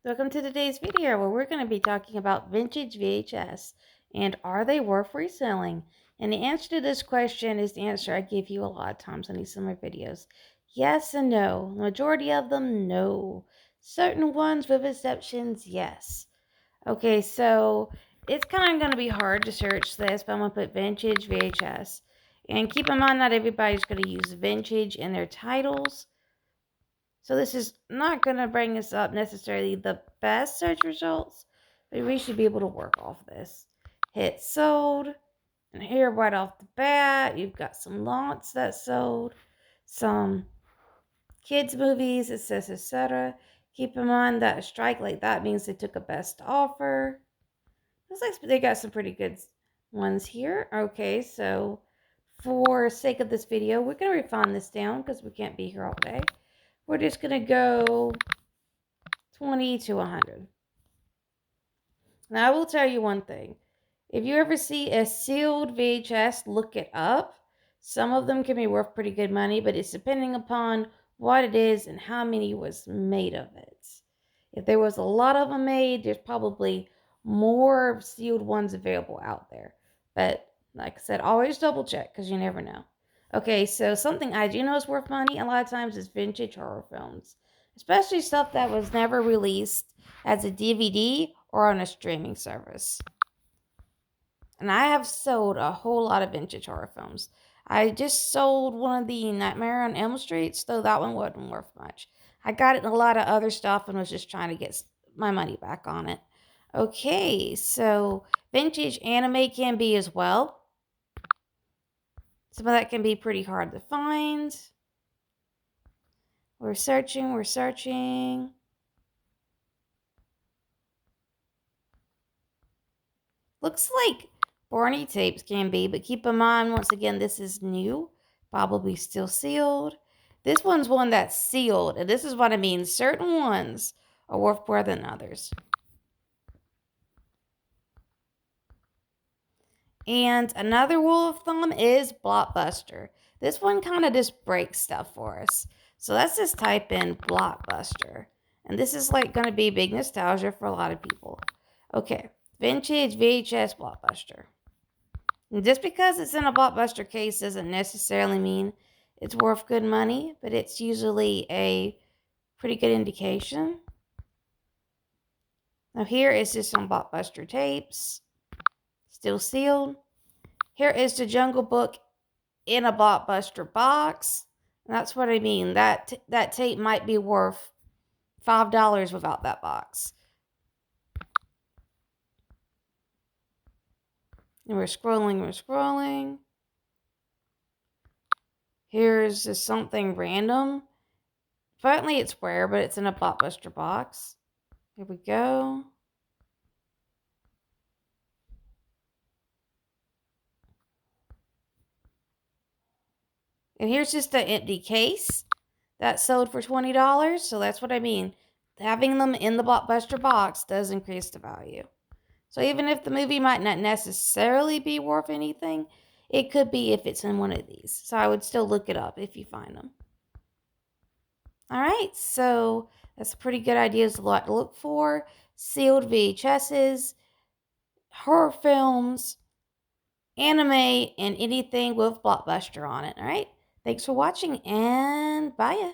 Welcome to today's video where we're going to be talking about vintage VHS and are they worth reselling? And the answer to this question is the answer I give you a lot of times on these summer videos. Yes and no. The majority of them, no. Certain ones with exceptions, yes. Okay, so it's kind of going to be hard to search this, but I'm going to put vintage VHS. And keep in mind, not everybody's going to use vintage in their titles. So this is not going to bring us up necessarily the best search results, but we should be able to work off this. Hit sold, and here right off the bat, you've got some lots that sold, some kids movies, it says etc. Keep in mind that a strike like that means they took a best offer. Looks like they got some pretty good ones here. Okay, so for sake of this video, we're going to refine this down because we can't be here all day. We're just going to go 20 to 100. Now, I will tell you one thing. If you ever see a sealed VHS, look it up. Some of them can be worth pretty good money, but it's depending upon what it is and how many was made of it. If there was a lot of them made, there's probably more sealed ones available out there. But like I said, always double check because you never know. Okay, so something I do know is worth money a lot of times is vintage horror films, especially stuff that was never released as a DVD or on a streaming service. And I have sold a whole lot of vintage horror films. I just sold one of the Nightmare on Elm Street, though that one wasn't worth much. I got it in a lot of other stuff and was just trying to get my money back on it. Okay, so vintage anime can be as well. Some of that can be pretty hard to find. We're searching. Looks like Barney tapes can be, but keep in mind, once again, this is new. Probably still sealed. This one's one that's sealed, and this is what I mean. Certain ones are worth more than others. And another rule of thumb is Blockbuster. This one kind of just breaks stuff for us. So let's just type in Blockbuster. And this is like going to be big nostalgia for a lot of people. Okay, vintage VHS Blockbuster. And just because it's in a Blockbuster case doesn't necessarily mean it's worth good money, but it's usually a pretty good indication. Now here is just some Blockbuster tapes, still sealed. Here is the Jungle Book in a Blockbuster box. And that's what I mean. That tape might be worth $5 without that box. And we're scrolling. Here's just something random. Apparently it's rare, but it's in a Blockbuster box. Here we go. And here's just an empty case that sold for $20. So that's what I mean. Having them in the Blockbuster box does increase the value. So even if the movie might not necessarily be worth anything, it could be if it's in one of these. So I would still look it up if you find them. All right, so that's a pretty good idea. There's a lot to look for. Sealed VHSs, horror films, anime, and anything with Blockbuster on it. All right, thanks for watching, and bye.